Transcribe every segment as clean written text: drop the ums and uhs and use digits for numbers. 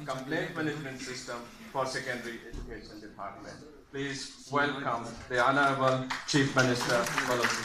complaint management system for secondary education department. Please welcome the Honorable Chief Minister Balochi.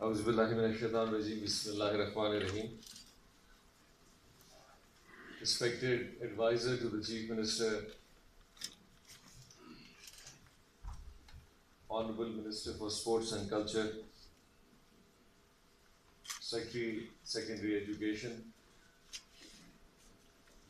أعوذ بالله من الشيطان الرجيم بسم الله الرحمن الرحيم. Respected advisor to the Chief Minister, Honorable Minister for Sports and Culture, Secretary Secondary Education,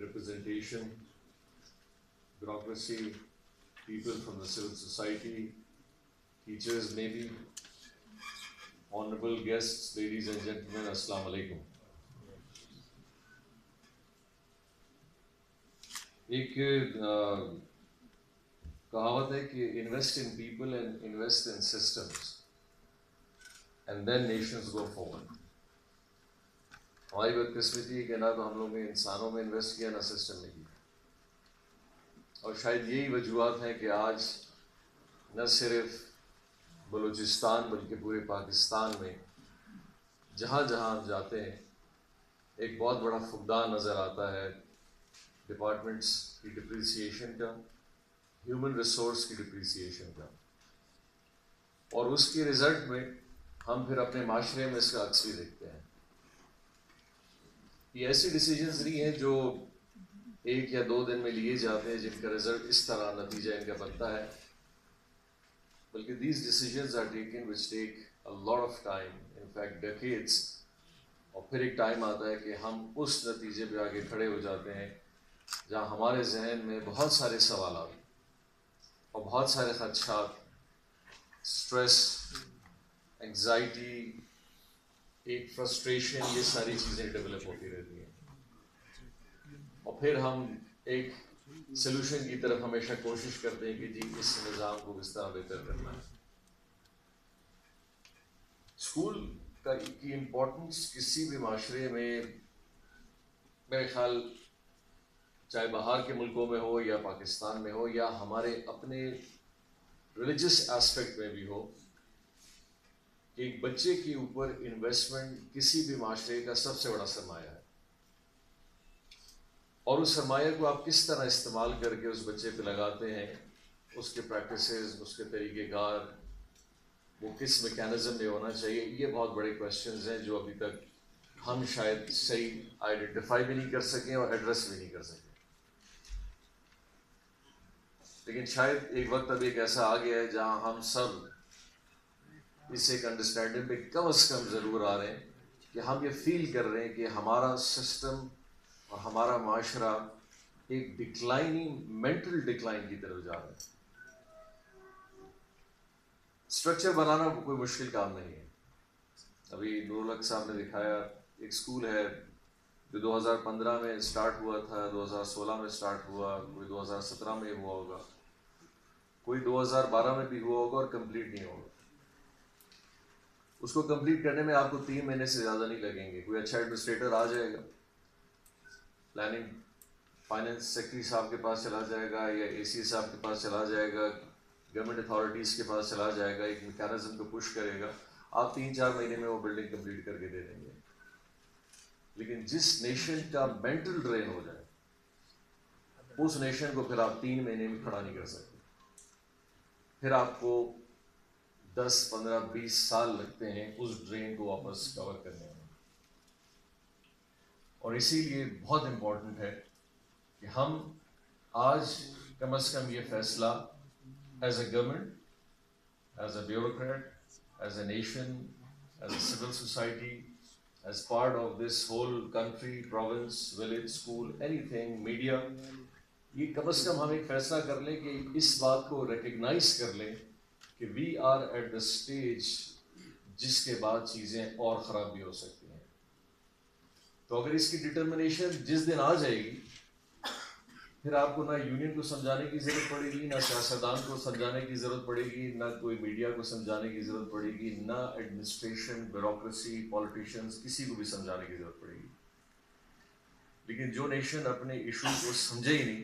representation, bureaucracy, people from the civil society, teachers maybe, honorable guests, ladies and gentlemen, Assalamu alaikum. ایک کہاوت ہے کہ invest in people and invest in systems and then nations go forward. ہماری بدقسمتی ہے کہ نہ تو ہم لوگوں نے انسانوں میں انویسٹ کیا نہ سسٹم میں کیا، اور شاید یہی وجوہات ہیں کہ آج نہ صرف بلوچستان بلکہ پورے پاکستان میں جہاں جہاں ہم جاتے ہیں ایک بہت بڑا فقدان نظر آتا ہے ڈپارٹمنٹس کی ڈپریسیشن کا، ہیومن ریسورس کی ڈپریسیشن کا، اور اس کے رزلٹ میں ہم پھر اپنے معاشرے میں اس کا عکس بھی دیکھتے ہیں. یہ ایسی ڈیسیجنز نہیں ہیں جو ایک یا دو دن میں لیے جاتے ہیں جن کا رزلٹ اس طرح نتیجہ ان کا بنتا ہے، بلکہ these decisions are taken which take a lot of time, in fact decades. اور پھر ایک ٹائم آتا ہے کہ ہم اس نتیجے پہ آگے کھڑے ہو جاتے ہیں جہاں ہمارے ذہن میں بہت سارے سوالات اور بہت سارے خدشات، اسٹریس، انگزائٹی، ایک فرسٹریشن، یہ ساری چیزیں ڈیولپ ہوتی رہتی ہیں، اور پھر ہم ایک سلوشن کی طرف ہمیشہ کوشش کرتے ہیں کہ جی اس نظام کو کس طرح بہتر کرنا ہے. اسکول کی امپورٹنس کسی بھی معاشرے میں میرے خیال چاہے باہر کے ملکوں میں ہو یا پاکستان میں ہو یا ہمارے اپنے ریلیجس ایسپیکٹ میں بھی ہو، کہ ایک بچے کے اوپر انویسٹمنٹ کسی بھی معاشرے کا سب سے بڑا سرمایہ ہے، اور اس سرمایہ کو آپ کس طرح استعمال کر کے اس بچے پہ لگاتے ہیں، اس کے پریکٹسز، اس کے طریقہ کار، وہ کس میکینزم میں ہونا چاہیے، یہ بہت بڑے کویسچنز ہیں جو ابھی تک ہم شاید صحیح آئیڈینٹیفائی بھی نہیں کر سکیں اور ایڈریس بھی نہیں کر سکیں. لیکن شاید ایک وقت اب ایک ایسا آ گیا ہے جہاں ہم سب اس ایک انڈرسٹینڈنگ پہ کم از کم ضرور آ رہے ہیں کہ ہم یہ فیل کر رہے ہیں کہ ہمارا سسٹم اور ہمارا معاشرہ ایک ڈکلائننگ مینٹل ڈکلائن کی طرف جا رہا ہے. اسٹرکچر بنانا کوئی مشکل کام نہیں ہے. ابھی نور الحق صاحب نے دکھایا ایک اسکول ہے جو 2015 میں اسٹارٹ ہوا تھا، 2016 میں اسٹارٹ ہوا، کوئی 2017 میں ہوا ہوگا، کوئی 2012 میں بھی ہوا ہوگا اور کمپلیٹ نہیں ہوگا. اس کو کمپلیٹ کرنے میں آپ کو 3 مہینے سے زیادہ نہیں لگیں گے. کوئی اچھا ایڈمنسٹریٹر آ جائے گا، پلاننگ فائنینس سیکرٹری صاحب کے پاس چلا جائے گا یا اے سی صاحب کے پاس چلا جائے گا، گورنمنٹ اتھارٹیز کے پاس چلا جائے گا، ایک میکینزم کو پش کرے گا، آپ 3-4 مہینے میں وہ بلڈنگ کمپلیٹ کر کے دے دیں گے. لیکن جس نیشن کا مینٹل ڈرین ہو جائے اس نیشن کو پھر آپ 3 مہینے میں کھڑا نہیں کر سکتے. پھر آپ کو 10, 15, 20 سال لگتے ہیں اس ڈرین کو واپس کور کرنے میں. اور اسی لیے بہت امپورٹنٹ ہے کہ ہم آج کم از کم یہ فیصلہ as a government, as a bureaucrat, as a nation, as a civil society, as part of this whole country, province, village, school, anything, media, یہ کم از کم ہم ایک فیصلہ کر لیں کہ اس بات کو ریکگنائز کر لیں کہ we are at the stage جس کے بعد چیزیں اور خراب بھی ہو سکتی ہیں. تو اگر اس کی ڈٹرمنیشن جس دن آ جائے گی, پھر آپ کو نہ یونین کو سمجھانے کی ضرورت پڑے گی, نہ سیاستدان کو سمجھانے کی ضرورت پڑے گی, نہ کوئی میڈیا کو سمجھانے کی ضرورت پڑے گی, نہ ایڈمنسٹریشن, بیوروکریسی, پولیٹیشینز, کسی کو بھی سمجھانے کی ضرورت پڑے گی. لیکن جو نیشن اپنے ایشو کو سمجھے ہی نہیں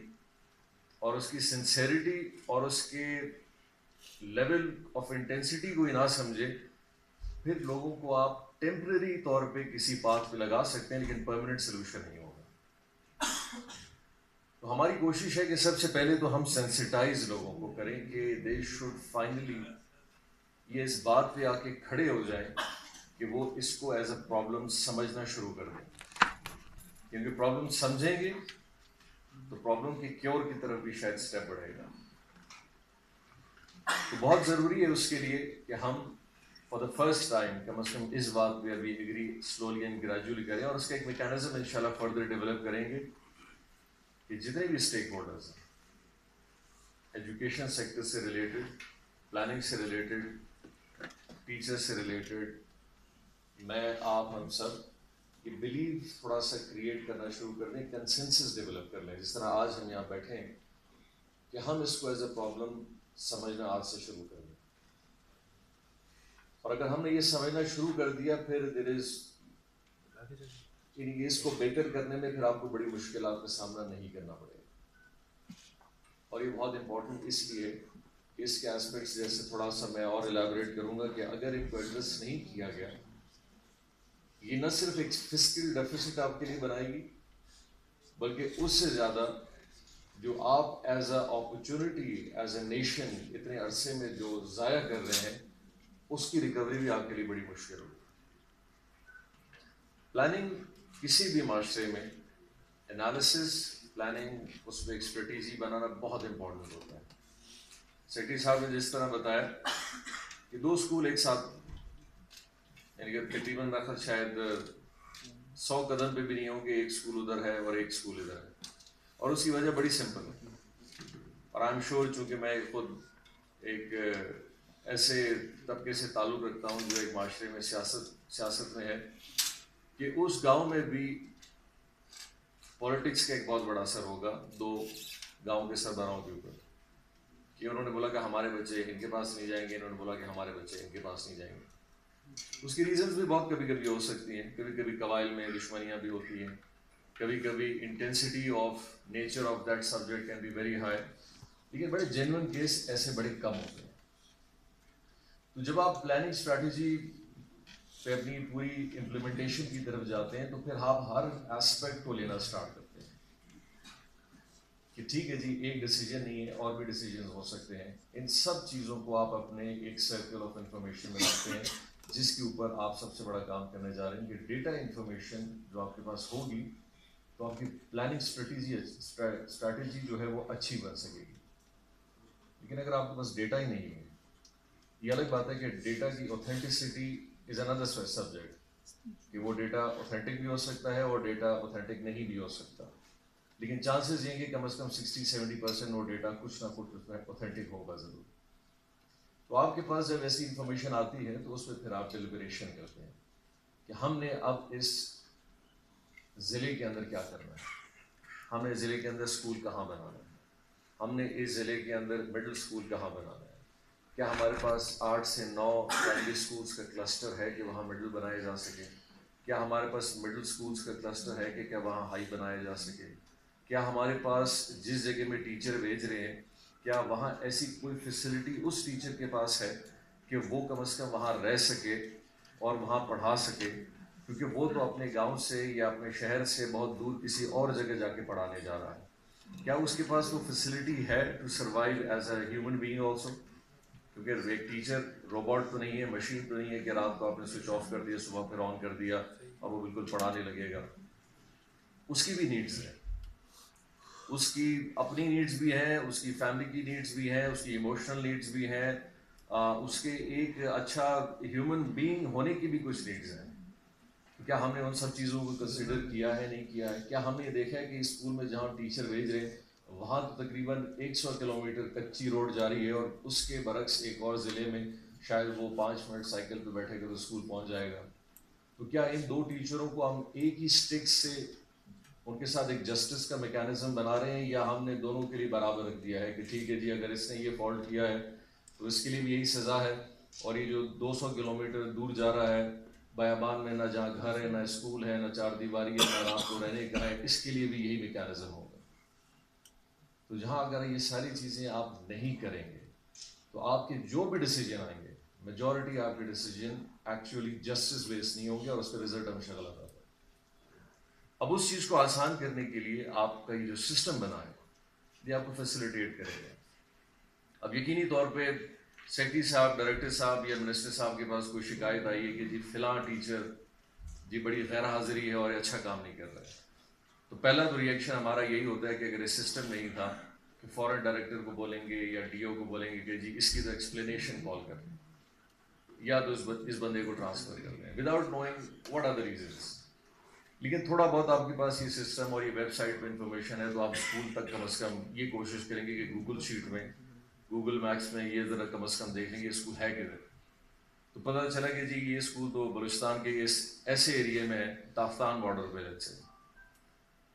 اور اس کی سنسیریٹی اور اس کے لیول آف انٹینسٹی کو ہی نہ سمجھے, پھر لوگوں کو آپ ٹیمپرری طور پہ کسی پاتھ پہ لگا سکتے ہیں لیکن پرماننٹ سلوشن نہیں ہوگا. تو ہماری کوشش ہے کہ سب سے پہلے تو ہم سینسٹائز لوگوں کو کریں کہ دے شوڈ فائنلی یہ اس بات پہ آ کے کھڑے ہو جائیں کہ وہ اس کو ایز اے پرابلم سمجھنا شروع کر دیں. کیونکہ پرابلم سمجھیں گے تو پرابلم کی کیور کی طرف بھی شاید اسٹیپ بڑھے گا. تو بہت ضروری ہے اس کے لیے کہ ہم فار دا فرسٹ ٹائم کم از کم اس بات پہ ابھی ایگری سلولی اینڈ گریجولی کریں, اور اس کا ایک میکینزم انشاءاللہ فردر ڈیولپ کریں گے کہ جتنے بھی اسٹیک ہولڈرز ہیں, ایجوکیشن سیکٹر سے ریلیٹڈ, پلاننگ سے ریلیٹڈ, ٹیچر سے ریلیٹڈ, میں, آپ, ہم سب یہ بلیو تھوڑا سا کریٹ کرنا شروع کر دیں, کنسنسس ڈیولپ کر لیں. جس طرح آج ہم یہاں بیٹھے ہیں کہ ہم اس کو ایز اے پرابلم سمجھنا آج سے شروع کر دیں, اور اگر ہم نے یہ سمجھنا شروع کر دیا پھر دیر از اس کو بہتر کرنے میں پھر آپ کو بڑی مشکلات کا سامنا نہیں کرنا پڑے گا. اور یہ بہت امپورٹنٹ اس لیے کہ اس کے اسپیکٹس جیسے تھوڑا سا میں اور الیبوریٹ کروں گا کہ اگر ان کو ایڈریس نہیں کیا گیا, یہ نہ صرف ایک فسکل ڈیفیسٹ آپ کے لیے بنائے گی بلکہ اس سے زیادہ جو آپ as a opportunity as a nation اتنے عرصے میں جو ضائع کر رہے ہیں اس کی ریکوری بھی آپ کے لیے بڑی مشکل ہوگی. پلاننگ کسی بھی معاشرے میں انالیسس, پلاننگ, اس میں ایک اسٹریٹجی بنانا بہت امپورٹنٹ ہوتا ہے. سیکرٹری صاحب نے جس طرح بتایا کہ 2 اسکول ایک ساتھ, یعنی کہ تقریباً میرا شاید 100 قدم پہ بھی نہیں ہوں کہ ایک اسکول ادھر ہے اور ایک اسکول ادھر ہے, اور اس کی وجہ بڑی سمپل ہے. اور آئی ایم شیور چونکہ میں خود ایک ایسے طبقے سے تعلق رکھتا ہوں جو ایک معاشرے میں سیاست میں ہے, کہ اس گاؤں میں بھی پولیٹکس کا ایک بہت بڑا اثر ہوگا 2 گاؤں کے سربراہوں کے اوپر, کہ انہوں نے بولا کہ ہمارے بچے ان کے پاس نہیں جائیں گے, انہوں نے بولا کہ ہمارے بچے ان کے پاس نہیں جائیں گے. اس کی ریزنز بھی بہت کبھی کبھی ہو سکتی ہیں, کبھی کبھی قبائل میں دشمنیاں بھی ہوتی ہیں, کبھی کبھی intensity of nature of that subject can be very high, لیکن بڑے جینوئن کیس ایسے بڑے کم ہوتے ہیں. تو جب آپ پلاننگ اسٹریٹجی پہ اپنی پوری امپلیمنٹیشن کی طرف جاتے ہیں تو پھر آپ ہر ایسپیکٹ کو لینا اسٹارٹ کرتے ہیں کہ ٹھیک ہے جی, ایک ڈیسیجن نہیں ہے, اور بھی ڈیسیجن ہو سکتے ہیں. ان سب چیزوں کو آپ اپنے ایک سرکل آف انفارمیشن میں رکھتے ہیں, جس کے اوپر آپ سب سے بڑا کام کرنے جا رہے ہیں کہ ڈیٹا انفارمیشن جو آپ کے پاس ہوگی تو آپ کی پلاننگ اسٹریٹجی جو ہے وہ اچھی بن سکے گی. لیکن اگر آپ کے پاس ڈیٹا ہی نہیں ہے, یہ الگ بات ہے کہ ڈیٹا کی اوتھینٹسٹی از اندر سبجیکٹ, کہ وہ ڈیٹا اوتھینٹک بھی ہو سکتا ہے اور ڈیٹا اوتھینٹک نہیں بھی ہو سکتا, لیکن چانسز یہ کہ کم از کم 60-70% وہ ڈیٹا کچھ نہ کچھ اس میں اوتھینٹک ہوگا ضرور. تو آپ کے پاس جب ایسی انفارمیشن آتی ہے تو اس میں پھر آپ ڈیلیبریشن کرتے ہیں کہ ہم نے اب اس ضلع کے اندر کیا کرنا ہے, ہم نے ضلع کے اندر اسکول کہاں بنانا ہے, ہم نے اس ضلع کے اندر مڈل اسکول کہاں بنانا ہے, کیا ہمارے پاس 8 سے 9 پرائمری اسکولس کا کلسٹر ہے کہ وہاں مڈل بنائے جا سکے, کیا ہمارے پاس مڈل اسکولس کا کلسٹر ہے کہ کیا وہاں ہائی بنائے جا سکے, کیا ہمارے پاس جس جگہ میں ٹیچر بھیج رہے ہیں کیا وہاں ایسی کوئی فیسلٹی اس ٹیچر کے پاس ہے کہ وہ کم از کم وہاں رہ سکے اور وہاں پڑھا سکے, کیونکہ وہ تو اپنے گاؤں سے یا اپنے شہر سے بہت دور کسی اور جگہ جا کے پڑھانے جا رہا ہے. کیا اس کے پاس وہ فیسلٹی ہے to survive as a human being also, کیونکہ ایک ٹیچر روبوٹ تو نہیں ہے, مشین تو نہیں ہے کہ رات کو آپ نے سوئچ آف کر دیا, صبح پھر آن کر دیا اور وہ بالکل پڑھانے لگے گا. اس کی بھی نیڈز ہیں, اس کی اپنی نیڈز بھی ہیں, اس کی فیملی کی نیڈز بھی ہیں, اس کی ایموشنل نیڈز بھی ہیں, اس کے ایک اچھا ہیومن بینگ ہونے کی بھی کچھ نیڈز ہیں. کیا ہم نے ان سب چیزوں کو کنسیڈر کیا ہے, نہیں کیا ہے؟ کیا ہم نے دیکھا ہے کہ اسکول میں جہاں ٹیچر بھیج رہے ہیں وہاں تو تقریباً 100 کلومیٹر کچی روڈ جاری ہے اور اس کے برعکس ایک اور ضلع میں شاید وہ 5 منٹ سائیکل پہ بیٹھے گا تو اسکول پہنچ جائے گا. تو کیا ان 2 ٹیچروں کو ہم ایک ہی اسٹک سے ان کے ساتھ ایک جسٹس کا میکینزم بنا رہے ہیں, یا ہم نے دونوں کے لیے برابر رکھ دیا ہے کہ ٹھیک ہے جی اگر اس نے یہ فالٹ کیا ہے تو اس کے لیے بھی یہی سزا ہے, اور یہ جو 200 کلومیٹر دور جا رہا ہے بیابان میں, نہ جہاں گھر ہے, نہ اسکول ہے, نہ 4 دیواری ہے, نہ رات کو رہنے کا ہے, اس کے لیے بھی یہی میکینزم ہوگا. تو جہاں اگر یہ ساری چیزیں آپ نہیں کریں گے تو آپ کے جو بھی ڈیسیجن آئیں گے, میجورٹی آپ کے ڈیسیجن ایکچولی جسٹس بیس نہیں ہوں گے, اور اس کا رزلٹ ہمیشہ غلط آتا ہے. اب اس چیز کو آسان کرنے کے لیے آپ کا یہ جو سسٹم بنا ہے یہ آپ کو فیسیلیٹیٹ کرے گا. اب یقینی طور پہ سیکرٹری صاحب, ڈائریکٹر صاحب یا منسٹر صاحب کے پاس کوئی شکایت آئی ہے کہ جی فلاں ٹیچر جی بڑی غیر حاضری ہے اور اچھا کام نہیں کر رہا ہے, تو پہلا تو ریئیکشن ہمارا یہی ہوتا ہے کہ اگر اس سسٹم نہیں تھا کہ فوراً ڈائریکٹر کو بولیں گے یا ڈی او کو بولیں گے کہ جی اس کی تو ایکسپلینیشن کال کر دیں, یا تو اس بندے کو ٹرانسفر کر دیں without knowing what are the reasons. لیکن تھوڑا بہت آپ کے پاس یہ سسٹم اور یہ ویب سائٹ پہ انفارمیشن ہے تو آپ اسکول تک کم از کم یہ کوشش کریں گے کہ گوگل شیٹ میں, گوگل میپس میں یہ ذرا کم از کم دیکھ لیں گے اسکول ہے کدھر. تو پتہ چلا کہ جی یہ اسکول تو بلوچستان کے اس ایسے ایریے میں ہے, تافتان بارڈر پہ سے.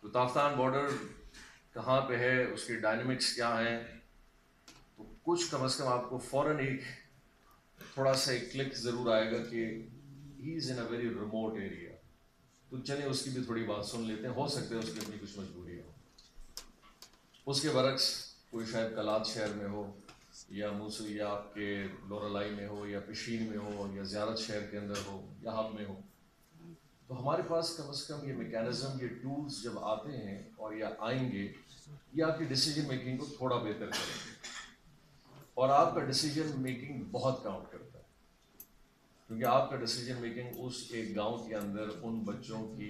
تو تافتان بارڈر کہاں پہ ہے, اس کے ڈائنمکس کیا ہیں, تو کچھ کم از کم آپ کو فوراً ایک تھوڑا سا ایک کلک ضرور آئے گا کہ ہی از ان اے ویری ریموٹ ایریا. تو چلیں اس کی بھی تھوڑی بات سن لیتے ہیں, ہو سکتے ہیں اس کی اپنی کچھ مجبوری ہو. اس کے برعکس کوئی شاید کلات شہر میں ہو, یا موسوی یا آپ کے لورالائی میں ہو, یا پشین میں ہو, یا زیارت شہر کے اندر ہو, یا ہب میں ہو. تو ہمارے پاس کم از کم یہ میکینزم, یہ ٹولز جب آتے ہیں اور یا آئیں گے, یہ آپ کی ڈیسیجن میکنگ کو تھوڑا بہتر کریں گے. اور آپ کا ڈیسیجن میکنگ بہت کاؤنٹ کرتا ہے, کیونکہ آپ کا ڈیسیجن میکنگ اس ایک گاؤں کے اندر ان بچوں کی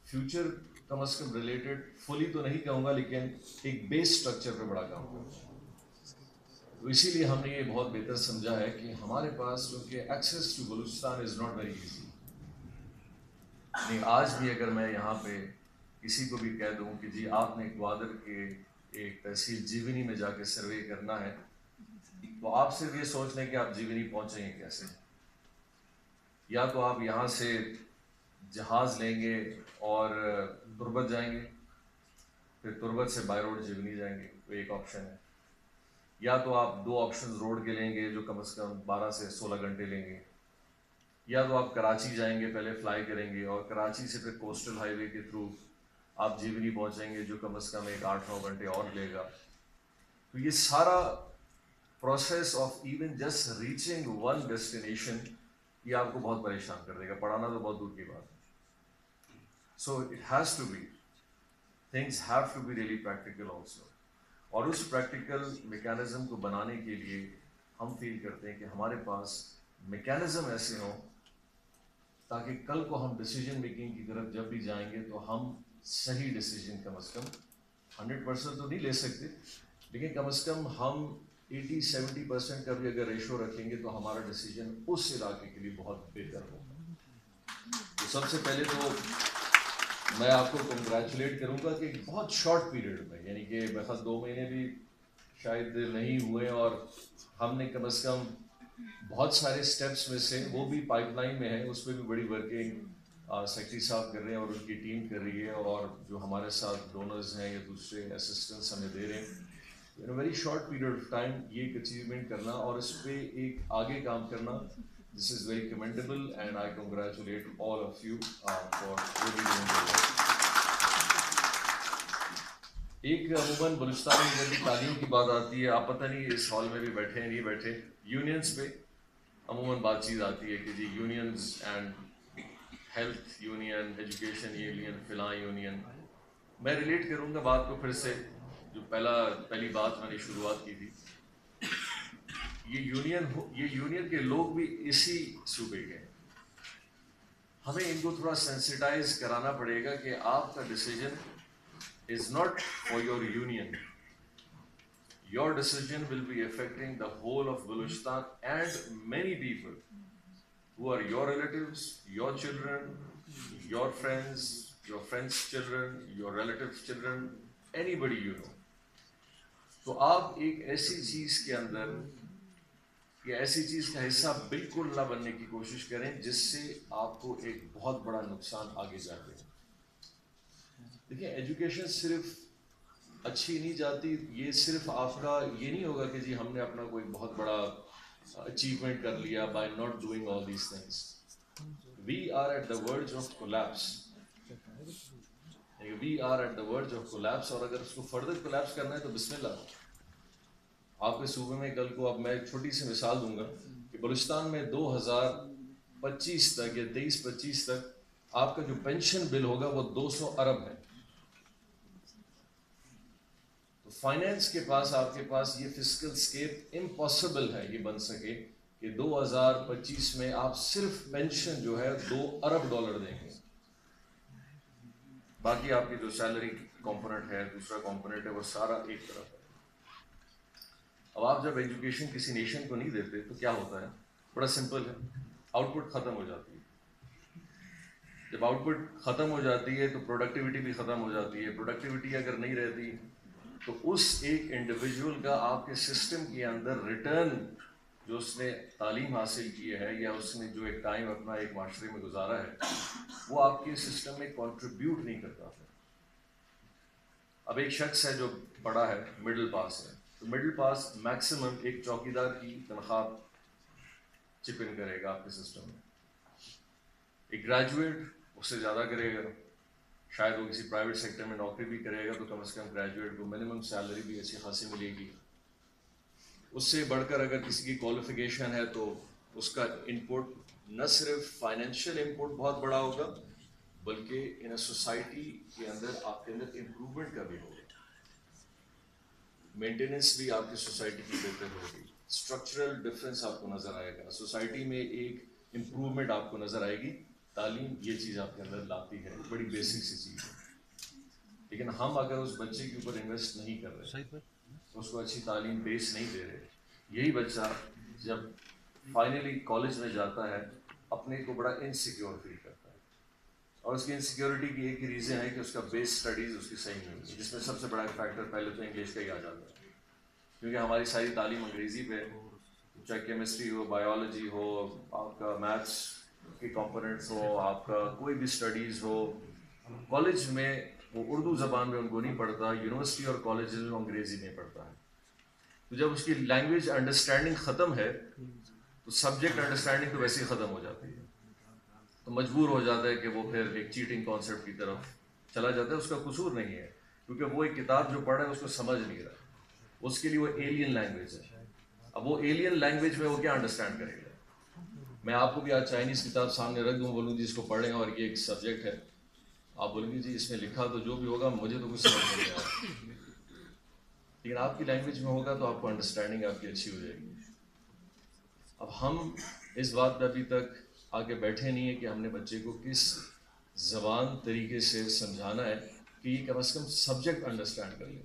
فیوچر کم از کم ریلیٹڈ, فلی تو نہیں کہوں گا لیکن ایک بیس اسٹرکچر پہ بڑا کام کرتا ہے. تو اسی لیے ہم نے یہ بہت بہتر سمجھا ہے کہ ہمارے پاس کیونکہ access to Balochistan is not very easy. نہیں, آج بھی اگر میں یہاں پہ کسی کو بھی کہہ دوں کہ جی آپ نے گوادر کے ایک تحصیل جیونی میں جا کے سروے کرنا ہے, تو آپ صرف یہ سوچ لیں کہ آپ جیونی پہنچیں گے کیسے. یا تو آپ یہاں سے جہاز لیں گے اور تربت جائیں گے, پھر تربت سے بائی روڈ جیونی جائیں گے, تو ایک آپشن ہے. یا تو آپ 2 آپشن روڈ کے لیں گے جو کم از کم 12 سے 16 گھنٹے لیں گے. یا تو آپ کراچی جائیں گے, پہلے فلائی کریں گے, اور کراچی سے پھر کوسٹل ہائی وے کے تھرو آپ جیونی پہنچیں گے جو کم از کم 8-9 گھنٹے اور لے گا. تو یہ سارا process of even just reaching one destination یہ آپ کو بہت پریشان کر دے گا. پڑھانا تو بہت دور کی بات ہے. So it has to be, things have to be really practical also. اور اس پریکٹیکل میکینزم کو بنانے کے لیے ہم فیل کرتے ہیں کہ ہمارے پاس میکینزم ایسے ہوں تاکہ کل کو ہم ڈیسیجن میکنگ کی طرف جب بھی جائیں گے تو ہم صحیح ڈیسیجن کم از کم 100% تو نہیں لے سکتے, لیکن کم از کم ہم 80-70% کا بھی اگر ریشو رکھیں گے تو ہمارا ڈیسیجن اس علاقے کے لیے بہت بہتر ہوگا. تو سب سے پہلے تو میں آپ کو کنگریچولیٹ کروں گا کہ بہت شارٹ پیریڈ میں, یعنی کہ بخت 2 مہینے بھی شاید نہیں ہوئے, اور ہم نے کم از کم بہت سارے سٹیپس میں سے, وہ بھی پائپ لائن میں ہے, اس پہ بھی بڑی ورکنگ سیکرٹری صاحب کر رہے ہیں اور ان کی ٹیم کر رہی ہے, اور جو ہمارے ساتھ ڈونرز ہیں یا دوسرے اسسٹنٹس ہمیں دے رہے ہیں. In a very short period of time یہ ایک اچیومنٹ کرنا اور اس پہ ایک آگے کام کرنا, this is very commendable and I congratulate all of you for really doing your work. ایک عموماً بلوچستان میں جب تعلیم کی بات آتی ہے, آپ پتہ نہیں اس ہال میں بھی بیٹھے ہیں نہیں بیٹھے, یونینز پہ عموماً بات چیت آتی ہے کہ جی unions and health union, education union, فلاں یونین. میں ریلیٹ کروں گا بات کو پھر سے, جو پہلی بات میں نے شروعات کی تھی. یہ یونین کے لوگ بھی اسی صوبے کے ہیں. ہمیں ان کو تھوڑا سینسٹائز کرانا پڑے گا کہ آپ کا decision is not for your union. Your decision will be affecting the whole of Balochistan and many people who are your relatives, your children, your friends' children, your relatives' children, anybody you know. تو آپ ایک ایسی چیز کے اندر کہ ایسی چیز کا حصہ بالکل نہ بننے کی کوشش کریں جس سے آپ کو ایک بہت بڑا نقصان آگے جا کے. دیکھیں ایجوکیشن صرف اچھی نہیں جاتی، یہ صرف آپ کا یہ نہیں ہوگا کہ جی ہم نے اپنا کوئی بہت بڑا اچیومنٹ کر لیا by not doing all these things. We are at the verge of collapse, we are at the verge of collapse. اور اگر اس کو فردر کولیپس کرنا ہے تو بسم اللہ. آپ کے صوبے میں کل کو، اب میں ایک چھوٹی سی مثال دوں گا کہ بلوچستان میں 2025 تک یا 23-25 تک آپ کا جو پینشن بل ہوگا وہ 200 ارب ہے. تو فائنینس کے پاس، آپ کے پاس یہ فسکل اسکیپ امپاسبل ہے یہ بن سکے کہ 2025 میں آپ صرف پینشن جو ہے 2 ارب ڈالر دیں گے. باقی آپ کی جو سیلری کمپوننٹ ہے، دوسرا کمپوننٹ ہے، وہ سارا ایک طرف ہے. اب آپ جب ایجوکیشن کسی نیشن کو نہیں دیتے تو کیا ہوتا ہے؟ بڑا سمپل ہے، آؤٹ پٹ ختم ہو جاتی ہے. جب آؤٹ پٹ ختم ہو جاتی ہے تو پروڈکٹیوٹی بھی ختم ہو جاتی ہے. پروڈکٹیوٹی اگر نہیں رہتی تو اس ایک انڈیویجول کا آپ کے سسٹم کے اندر ریٹرن جو اس نے تعلیم حاصل کی ہے یا اس نے جو ایک ٹائم اپنا ایک معاشرے میں گزارا ہے وہ آپ کے سسٹم میں کنٹریبیوٹ نہیں کرتا. اب ایک شخص ہے جو پڑھا ہے، مڈل پاس ہے، تو مڈل پاس میکسیمم ایک چوکیدار کی تنخواہ چپ ان کرے گا آپ کے سسٹم میں. ایک گریجویٹ اس سے زیادہ کرے گا، شاید وہ کسی پرائیویٹ سیکٹر میں نوکری بھی کرے گا تو کم از کم گریجویٹ کو منیمم سیلری بھی اچھی خاصی ملے گی. اس سے بڑھ کر اگر کسی کی کوالیفیکیشن ہے تو اس کا ان پٹ نہ صرف فائنینشیل ان پٹ بہت بڑا ہوگا بلکہ ان سوسائٹی کے اندر آپ کے اندر امپروومنٹ کا بھی ہوگا. مینٹیننس بھی آپ کی سوسائٹی کی بہتر ہوگی. اسٹرکچرل ڈفرینس آپ کو نظر آئے گا، سوسائٹی میں ایک امپروومنٹ آپ کو نظر آئے گی. تعلیم یہ چیز آپ کے اندر لاتی ہے، بڑی بیسک سی چیز ہے. لیکن ہم اگر اس بچے کے اوپر انویسٹ نہیں کر رہے، اس کو اچھی تعلیم بیس نہیں دے رہے، یہی بچہ جب فائنلی کالج میں جاتا ہے اپنے کو بڑا انسیکیور فیل کرتا ہے. اور اس کی انسیکیورٹی کی ایک ہی ریزن ہے کہ اس کا بیس اسٹڈیز اس کی صحیح نہیں ہوتی، جس میں سب سے بڑا فیکٹر پہلے تو انگلش کا ہی آ جاتا ہے. کیونکہ ہماری ساری تعلیم انگریزی پہ، چاہے کیمسٹری ہو، بایولوجی ہو، آپ کا میتھس کی کمپوننٹس ہو، آپ کا کوئی بھی اسٹڈیز ہو، کالج میں وہ اردو زبان میں ان کو نہیں پڑھتا، یونیورسٹی اور کالجز میں انگریزی میں پڑھتا ہے. تو جب اس کی لینگویج انڈرسٹینڈنگ ختم ہے تو سبجیکٹ انڈرسٹینڈنگ تو ویسے ہی ختم ہو جاتی ہے. تو مجبور ہو جاتا ہے کہ وہ پھر ایک چیٹنگ کانسیپٹ کی طرف چلا جاتا ہے. اس کا قصور نہیں ہے کیونکہ وہ ایک کتاب جو پڑھ رہا ہے اس کو سمجھ نہیں رہا، اس کے لیے وہ ایلین لینگویج ہے. اب وہ ایلین لینگویج میں وہ کیا انڈرسٹینڈ کرے گا؟ میں آپ کو بھی آج چائنیز کتاب سامنے رکھ دوں، بولوں جی اس کو پڑھیں اور یہ ایک سبجیکٹ ہے، آپ بولیں گے جی اس میں لکھا تو جو بھی ہوگا مجھے تو کچھ سمجھ نہیں آیا. لیکن آپ کی لینگویج میں ہوگا تو آپ کو انڈرسٹینڈنگ آپ کی اچھی ہو جائے گی. اب ہم اس بات پہ ابھی تک آگے بیٹھے نہیں ہیں کہ ہم نے بچے کو کس زبان طریقے سے سمجھانا ہے کہ یہ کم از کم سبجیکٹ انڈرسٹینڈ کر لیں.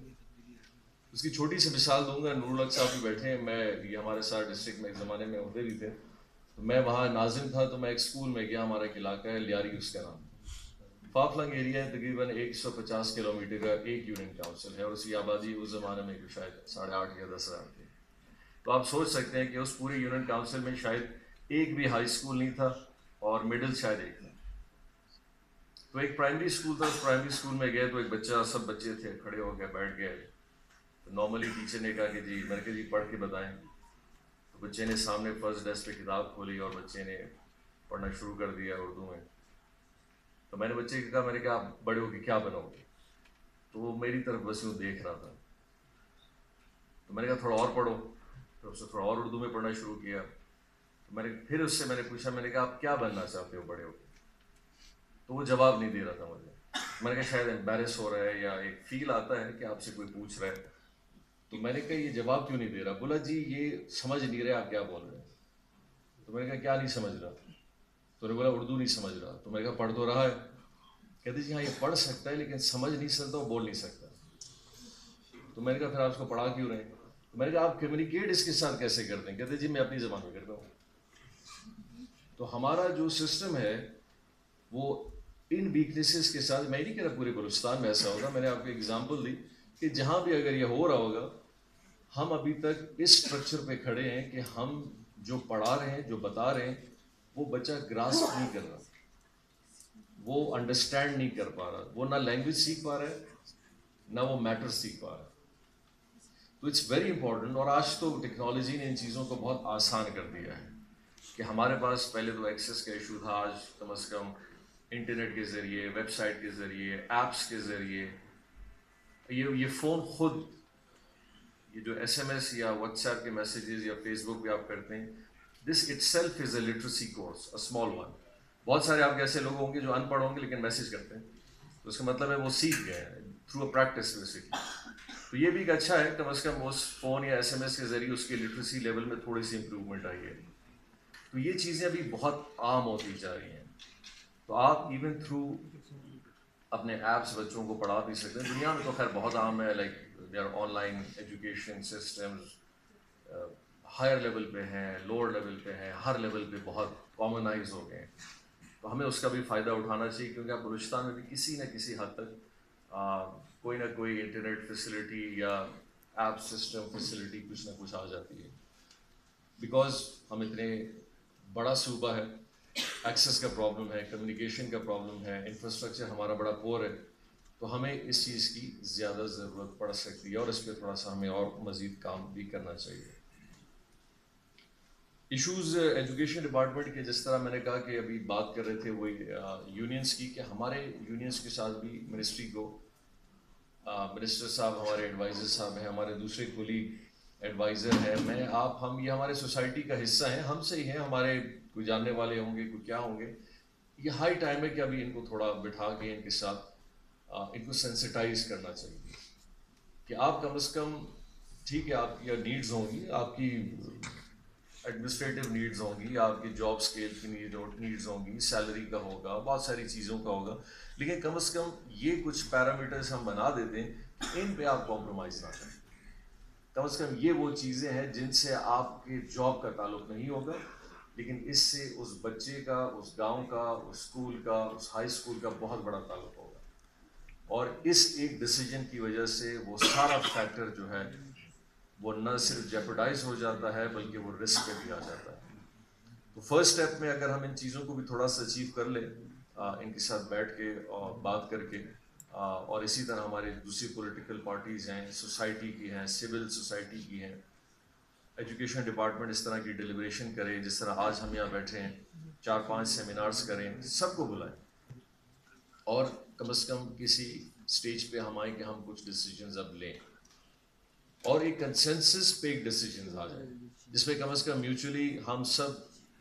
اس کی چھوٹی سی مثال دوں گا. نور الحق صاحب بھی بیٹھے ہیں، میں یہ ہمارے سارے ڈسٹرکٹ میں ایک زمانے میں ہوتے بھی تھے، تو میں وہاں ناظم تھا. تو میں ایک اسکول میں گیا، ہمارا ایک علاقہ ہے لیاری اس کا نام، فافلنگ ایریا ہے، تقریباً 150 کلومیٹر کا ایک یونین کاؤنسل ہے، اور اس کی آبادی اس زمانے میں شاید 8.5 یا 10 ہزار تھی. تو آپ سوچ سکتے ہیں کہ اس پورے یونین کاؤنسل میں شاید ایک بھی ہائی اسکول نہیں تھا اور مڈل شاید ایک تھا. تو ایک پرائمری اسکول تھا، اس پرائمری اسکول میں گئے تو ایک بچہ، سب بچے تھے کھڑے ہو گئے، بیٹھ گئے. تو نارملی ٹیچر نے کہا کہ جی میں نے کہا جی پڑھ کے بتائیں. تو بچے نے سامنے فرسٹ ڈیسک پہ کتاب کھولی اور بچے نے پڑھنا شروع کر دیا اردو میں. تو میں نے بچے کو کہا، میں نے کہا آپ بڑے ہو کے کیا بنو گے؟ تو وہ میری طرف بس یوں دیکھ رہا تھا. تو میں نے کہا تھوڑا اور پڑھو. تو اس نے تھوڑا اور اردو میں پڑھنا شروع کیا. تو میں نے پھر اس سے میں نے پوچھا، میں نے کہا آپ کیا بننا چاہتے ہو بڑے ہو کے؟ تو وہ جواب نہیں دے رہا تھا مجھے. میں نے کہا شاید امبیرس ہو رہا ہے یا ایک فیل آتا ہے کہ آپ سے کوئی پوچھ رہا ہے. تو میں نے کہا یہ جواب کیوں نہیں دے رہا؟ بولا جی یہ سمجھ نہیں رہے آپ کیا بول رہے ہیں. تو میں نے کہا کیا نہیں سمجھ رہا؟ تو نے بولا اردو نہیں سمجھ رہا. تو میں نے کہا پڑھ تو رہا ہے. کہتے جی ہاں یہ پڑھ سکتا ہے لیکن سمجھ نہیں سکتا، وہ بول نہیں سکتا. تو میں نے کہا پھر آپ اس کو پڑھا کیوں رہے ہیں؟ تو میں نے کہا آپ کمیونیکیٹ اس کے ساتھ کیسے کرتے ہیں؟ کہتے جی میں اپنی زبان میں کرتا ہوں. تو ہمارا جو سسٹم ہے وہ ان ویکنیسز کے ساتھ، میں نہیں کہہ رہا پورے بلوچستان میں ایسا ہوگا، میں نے آپ کو ایگزامپل دی کہ جہاں بھی اگر یہ ہو رہا ہوگا، ہم ابھی تک اس اسٹرکچر پہ کھڑے ہیں کہ ہم جو پڑھا رہے ہیں, جو بتا رہے ہیں, وہ بچہ گراسپ نہیں کر رہا, وہ انڈرسٹینڈ نہیں کر پا رہا, وہ نہ لینگویج سیکھ پا رہا ہے نہ وہ میٹر سیکھ پا رہا ہے. تو اٹس ویری امپورٹنٹ. اور آج تو ٹیکنالوجی نے ان چیزوں کو بہت آسان کر دیا ہے کہ ہمارے پاس پہلے تو ایکسیس کا ایشو تھا, آج کم از کم انٹرنیٹ کے ذریعے, ویب سائٹ کے ذریعے, ایپس کے ذریعے, یہ فون خود, یہ جو ایس ایم ایس یا واٹس ایپ کے میسیجز یا فیس بک پہ آپ کرتے ہیں, this it self is a literacy course, a small one. بہت سارے آپ کے ایسے لوگ ہوں گے جو ان پڑھ ہوں گے لیکن میسیج کرتے ہیں, تو اس کا مطلب ہے وہ سیکھ گئے ہیں تھرو اے پریکٹس بیسکلی. تو یہ بھی ایک اچھا ہے, کم از کم اس فون یا ایس ایم ایس کے ذریعے اس کے لٹریسی لیول میں تھوڑی سی امپروومنٹ آئی ہے. تو یہ چیزیں ابھی بہت عام ہوتی جا رہی ہیں. تو آپ ایون تھرو اپنے ایپس بچوں کو پڑھا بھی سکتے ہیں. دنیا میں تو خیر بہت عام ہے, like they are online education systems, higher level پہ ہیں, لوور لیول پہ ہیں, ہر لیول پہ بہت کامنائز ہو گئے ہیں. تو ہمیں اس کا بھی فائدہ اٹھانا چاہیے, کیونکہ آپ بلوچستان میں بھی کسی نہ کسی حد تک کوئی نہ کوئی انٹرنیٹ فیسلٹی یا ایپ سسٹم فیسلٹی کچھ نہ کچھ آ جاتی ہے. بیکاز ہم اتنے بڑا صوبہ ہے, ایکسیس کا پرابلم ہے, کمیونیکیشن کا پرابلم ہے, انفراسٹرکچر ہمارا بڑا پور ہے, تو ہمیں اس چیز کی زیادہ ضرورت پڑ سکتی ہے, اور اس پہ تھوڑا سا ہمیں اور مزید کام بھی کرنا چاہیے. ایشوز ایجوکیشن ڈپارٹمنٹ کے, جس طرح میں نے کہا کہ ابھی بات کر رہے تھے وہ یونینس کی, کہ ہمارے یونینس کے ساتھ بھی منسٹری کو, منسٹر صاحب ہمارے ایڈوائزر صاحب ہیں, ہمارے دوسرے کولیگ ایڈوائزر ہیں, میں آپ, ہم یہ ہمارے سوسائٹی کا حصہ ہیں, ہم سے ہی ہیں, ہمارے کوئی جاننے والے ہوں گے, کوئی کیا ہوں گے. یہ ہائی ٹائم ہے کہ ابھی ان کو تھوڑا بٹھا کے ان کے ساتھ ان کو سینسٹائز کرنا چاہیے کہ آپ کم از کم, ٹھیک ہے آپ کی نیڈز ہوں گی, آپ کی ایڈمنسٹریٹو نیڈز ہوں گی, آپ کی جاب اسکیل کی نیڈز ہوں گی, سیلری کا ہوگا, بہت ساری چیزوں کا ہوگا, لیکن کم از کم یہ کچھ پیرامیٹرز ہم بنا دیتے ہیں, ان پہ آپ کمپرومائز نہ کریں. کم از کم یہ وہ چیزیں ہیں جن سے آپ کے جاب کا تعلق نہیں ہوگا, لیکن اس سے اس بچے کا, اس گاؤں کا, اس اسکول کا, اس ہائی اسکول کا بہت بڑا تعلق ہوگا. اور اس ایک ڈیسیجن کی وجہ سے وہ سارا فیکٹر جو ہے وہ نہ صرف جیپرڈائز ہو جاتا ہے بلکہ وہ رسک پہ بھی آ جاتا ہے. تو فرسٹ اسٹیپ میں اگر ہم ان چیزوں کو بھی تھوڑا سا اچیو کر لیں, ان کے ساتھ بیٹھ کے اور بات کر کے, اور اسی طرح ہماری دوسری پولیٹیکل پارٹیز ہیں, سوسائٹی کی ہیں, سول سوسائٹی کی ہیں, ایجوکیشن ڈپارٹمنٹ اس طرح کی ڈیلیبریشن کرے, جس طرح آج ہم یہاں بیٹھے ہیں, 4-5 سیمینارز کریں, سب کو بلائیں, اور کم از کم کسی اسٹیج پہ ہم آئیں کہ ہم کچھ ڈیسیجنز اب لیں, اور ایک کنسنسس پہ ایک ڈیسیجنز آ جائیں, جس پہ کم از کم میوچولی ہم سب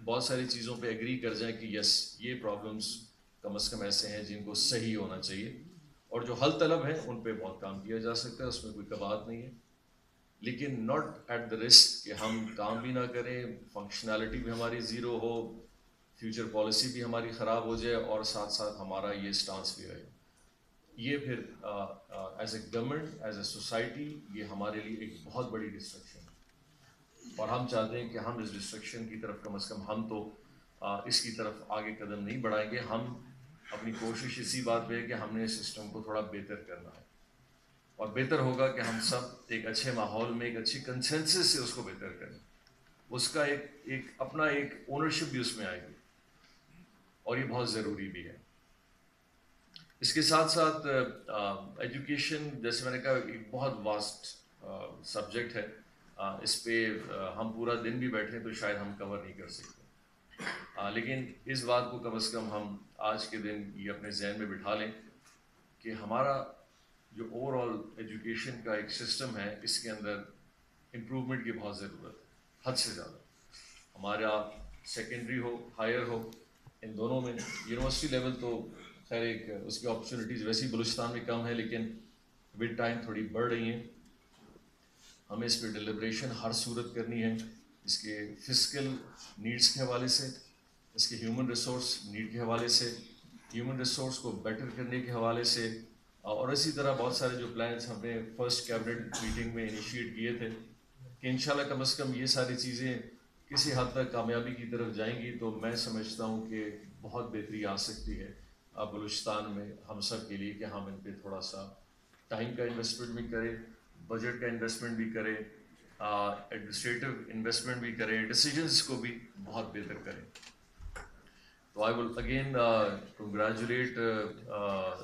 بہت ساری چیزوں پہ ایگری کر جائیں کہ یس یہ پرابلمس کم از کم ایسے ہیں جن کو صحیح ہونا چاہیے, اور جو حل طلب ہیں ان پہ بہت کام کیا جا سکتا ہے, اس میں کوئی کبات نہیں ہے, لیکن ناٹ ایٹ دا رسک کہ ہم کام بھی نہ کریں, فنکشنالٹی بھی ہماری زیرو ہو, فیوچر پالیسی بھی ہماری خراب ہو جائے, اور ساتھ ساتھ ہمارا یہ اسٹانس بھی رہے. یہ پھر as a government, as a society, یہ ہمارے لیے ایک بہت بڑی ڈسٹرکشن ہے, اور ہم چاہتے ہیں کہ ہم اس ڈسٹرکشن کی طرف کم از کم ہم تو اس کی طرف آگے قدم نہیں بڑھائیں گے. ہم اپنی کوشش اسی بات پہ ہے کہ ہم نے اس سسٹم کو تھوڑا بہتر کرنا ہے, اور بہتر ہوگا کہ ہم سب ایک اچھے ماحول میں, ایک اچھی کنسنسس سے اس کو بہتر کریں. اس کا ایک اپنا ایک اونرشپ بھی اس میں آئے گی, اور یہ بہت ضروری بھی ہے. اس کے ساتھ ساتھ ایجوکیشن, جیسے میں نے کہا, ایک بہت واسٹ سبجیکٹ ہے, اس پہ ہم پورا دن بھی بیٹھیں تو شاید ہم کور نہیں کر سکتے, لیکن اس بات کو کم از کم ہم آج کے دن یہ اپنے ذہن میں بٹھا لیں کہ ہمارا جو اوور آل ایجوکیشن کا ایک سسٹم ہے, اس کے اندر امپرومنٹ کی بہت ضرورت ہے, حد سے زیادہ. ہمارا سیکنڈری ہو, ہائر ہو, ان دونوں میں, یونیورسٹی لیول تو خیر ایک اس کی اپرچونیٹیز ویسے ہی بلوچستان میں کم ہے, لیکن ود ٹائم تھوڑی بڑھ رہی ہیں. ہمیں اس پہ ڈیلیبریشن ہر صورت کرنی ہے, اس کے فزیکل نیڈس کے حوالے سے, اس کے ہیومن ریسورس نیڈ کے حوالے سے, ہیومن ریسورس کو بیٹر کرنے کے حوالے سے, اور اسی طرح بہت سارے جو پلانس ہم نے فرسٹ کیبنٹ میٹنگ میں انیشیٹ کیے تھے کہ انشاءاللہ کم از کم یہ ساری چیزیں کسی حد تک کامیابی کی طرف جائیں گی, تو میں سمجھتا ہوں کہ بہت بہتری آ سکتی ہے بلوچستان میں ہم سب کے لیے, کہ ہم ان پہ تھوڑا سا ٹائم کا انویسٹمنٹ بھی کریں, بجٹ کا انویسٹمنٹ بھی کریں, ایڈمنسٹریٹو انویسٹمنٹ بھی کریں, ڈیسیجنس کو بھی بہت بہتر کریں. تو I will again congratulate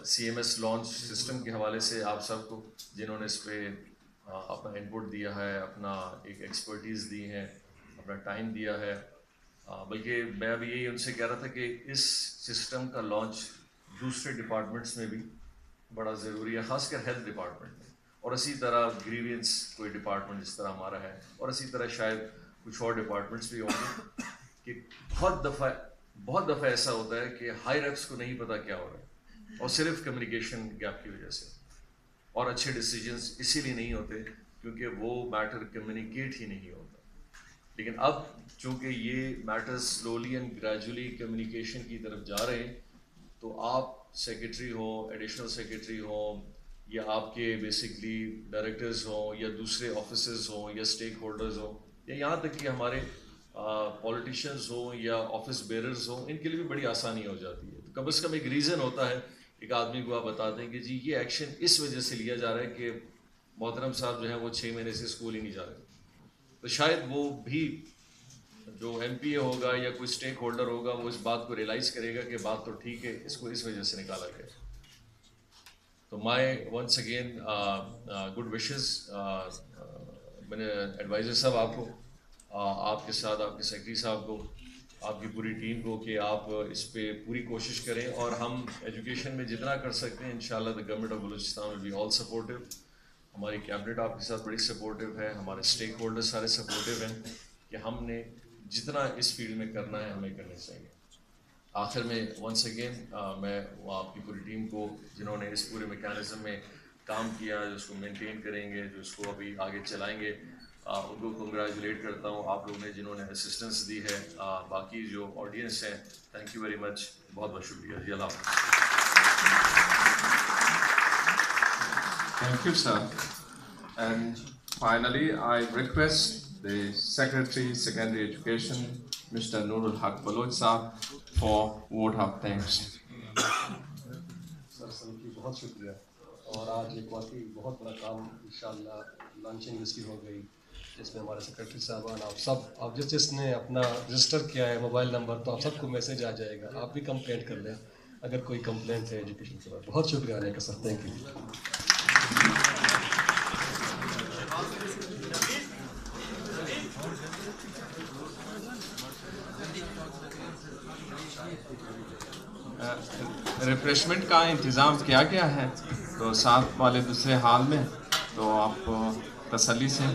CMS launch system کے حوالے سے آپ سب کو, جنہوں نے اس پہ اپنا انپٹ دیا ہے, اپنا ایک ایکسپرٹیز دی ہے, اپنا ٹائم دیا ہے. بلکہ میں ابھی یہی ان سے کہہ رہا تھا کہ اس سسٹم کا لانچ دوسرے ڈپارٹمنٹس میں بھی بڑا ضروری ہے, خاص کر ہیلتھ ڈپارٹمنٹ میں, اور اسی طرح گریوینس کوئی ڈپارٹمنٹ جس طرح ہمارا ہے, اور اسی طرح شاید کچھ اور ڈپارٹمنٹس بھی ہوں گے. کہ بہت دفعہ ایسا ہوتا ہے کہ ہائی ریپس کو نہیں پتہ کیا ہو رہا ہے, اور صرف کمیونیکیشن گیپ کی وجہ سے, اور اچھے ڈیسیجنس اسی لیے نہیں ہوتے کیونکہ وہ میٹر کمیونیکیٹ ہی نہیں ہوتا. لیکن اب چونکہ یہ matters slowly and gradually communication کی طرف جا رہے ہیں, تو آپ سیکرٹری ہوں, ایڈیشنل سیکرٹری ہوں, یا آپ کے بیسکلی ڈائریکٹرز ہوں, یا دوسرے آفیسرز ہوں, یا اسٹیک ہولڈرز ہوں, یا یہاں تک کہ ہمارے پولیٹیشینز ہوں یا آفس بیئررز ہوں, ان کے لیے بھی بڑی آسانی ہو جاتی ہے. تو کم از کم ایک ریزن ہوتا ہے, ایک آدمی کو آپ بتا دیں کہ جی یہ ایکشن اس وجہ سے لیا جا رہا ہے کہ محترم صاحب جو ہیں وہ 6 مہینے سے اسکول ہی نہیں جا رہے. تو شاید وہ بھی جو MPA ہوگا یا کوئی اسٹیک ہولڈر ہوگا, وہ اس بات کو ریئلائز کرے گا کہ بات تو ٹھیک ہے, اس کو اس وجہ سے نکالا گیا. تو مائی ونس اگین گڈ وشز. میں نے ایڈوائزر صاحب آپ کو, آپ کے ساتھ آپ کے سیکرٹری صاحب کو, آپ کی پوری ٹیم کو, کہ آپ اس پہ پوری کوشش کریں, اور ہم ایجوکیشن میں جتنا کر سکتے ہیں انشاءاللہ the government of Balochistan will be all supportive. ہماری کیبنٹ آپ کے ساتھ بڑی سپورٹیو ہے, ہمارے اسٹیک ہولڈر سارے سپورٹیو ہیں, کہ ہم نے جتنا اس فیلڈ میں کرنا ہے ہمیں کرنا چاہیے. آخر میں ونس اگین میں آپ کی پوری ٹیم کو, جنہوں نے اس پورے میکینزم میں کام کیا, جو اس کو مینٹین کریں گے, جو اس کو ابھی آگے چلائیں گے, ان کو کنگریچولیٹ کرتا ہوں. آپ لوگوں نے جنہوں نے اسسٹنس دی ہے, باقی جو آڈینس ہیں, تھینک یو ویری مچ, بہت بہت شکریہ جی. اللہ حافظ. Thank you, sir. And finally, I request the Secretary, Secondary Education, Mr. Nurul Haq Baloch Sahab, for word of thanks. سر سب کی بہت شکریہ. اور آج ایک واقعی بہت بڑا کام انشاءاللہ لانچنگ اس کی ہو گئی, جس میں ہمارے سیکرٹری صاحبان, آپ جس نے اپنا رجسٹر کیا ہے موبائل نمبر, تو آپ سب کو میسج آ جائے گا, آپ بھی کمپلینٹ کر لیں اگر کوئی کمپلینٹ ہے ایجوکیشن کے بعد. بہت شکریہ آنے کا سر, تھینک یو. ریفریشمنٹ کا انتظام کیا گیا ہے, تو ساتھ والے دوسرے حال میں, تو آپ تسلی سے.